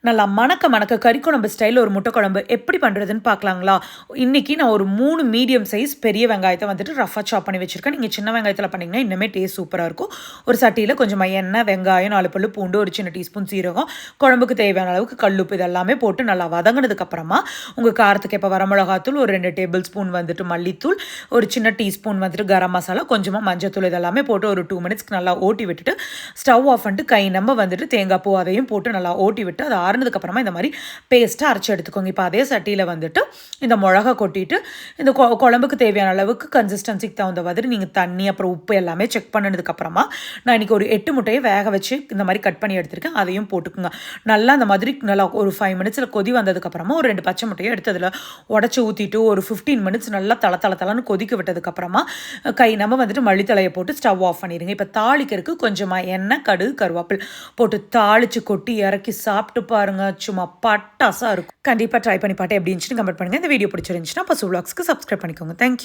நல்லா மணக்க மணக்க கறி குழம்பு ஸ்டைலில் ஒரு முட்டை குழம்பு எப்படி பண்ணுறதுன்னு பார்க்கலாங்களா? இன்றைக்கி நான் ஒரு 3 மீடியம் சைஸ் பெரிய வெங்காயத்தை வந்துட்டு ரஃபாக சாப் பண்ணி வச்சுருக்கேன். நீங்கள் சின்ன வெங்காயத்தில் பண்ணிங்கன்னா இன்னுமே டேஸ்ட் சூப்பராக இருக்கும். ஒரு சட்டியில் கொஞ்சமாக எண்ணெய், வெங்காயம், 4 பல்லு பூண்டு, ஒரு சின்ன டீஸ்பூன் சீரகம், குழம்புக்கு தேவையான அளவுக்கு கல்லுப்பு இதெல்லாமே போட்டு நல்லா வதங்கினதுக்கப்புறமா உங்கள் காரத்துக்கு இப்போ வரமிளகாத்தூள், ஒரு 2 டேபிள் ஸ்பூன் வந்துட்டு மல்லித்தூள், ஒரு சின்ன டீஸ்பூன் வந்துட்டு கரம் மசாலா, கொஞ்சமாக மஞ்சத்தூள் இதெல்லாமே போட்டு ஒரு 2 மினிட்ஸ்க்கு நல்லா ஓட்டி விட்டுட்டு ஸ்டவ் ஆஃப் பண்ணிட்டு கை நம்ம வந்துட்டு தேங்காய் பூ அதையும் போட்டு நல்லா ஓட்டி விட்டு அதை ஆறுனதுக்கப்புறமா இந்த மாதிரி பேஸ்ட்டாக அரைச்சி எடுத்துக்கோங்க. இப்போ அதே சட்டியில் வந்துட்டு இந்த மிளகா கொட்டிட்டு இந்த குழம்புக்கு தேவையான அளவுக்கு கன்சிஸ்டன்சிக்கு தகுந்த மாதிரி நீங்கள் தண்ணி அப்புறம் உப்பு எல்லாமே செக் பண்ணதுக்கப்புறமா நான் இன்றைக்கி ஒரு 8 முட்டையை வேக வச்சு இந்த மாதிரி கட் பண்ணி எடுத்துருக்கேன். அதையும் போட்டுக்குங்க. நல்லா அந்த மாதிரி நல்லா ஒரு 5 மினிட்ஸில் கொதி வந்ததுக்கப்புறமா ஒரு 2 பச்சை முட்டையை எடுத்து அதில் உடச்சி ஊற்றிட்டு ஒரு 15 மினிட்ஸ் நல்லா தளன்னு கொதிக்க விட்டதுக்கப்புறமா கை நம்ம வந்துட்டு மல்லித்தலையை போட்டு ஸ்டவ் ஆஃப் பண்ணிடுங்க. இப்போ தாளிக்கிறதுக்கு கொஞ்சமாக எண்ணெய், கடுகு, கருவேப்பில் போட்டு தாளித்து கொட்டி இறக்கி சாப்பிட்டு பாருங்கள். சும்மா பட்டாசாக இருக்கும். கண்டிப்பாக ட்ரை பண்ணி பாட்டு எப்படி இருந்துச்சுன்னு கமெண்ட் பண்ணுங்கள். இந்த வீடியோ பிடிச்சிருந்துச்சுன்னா பசு விலாக்ஸ்க்கு சப்ஸ்கிரைப் பண்ணிக்கோங்க. தேங்க்யூ.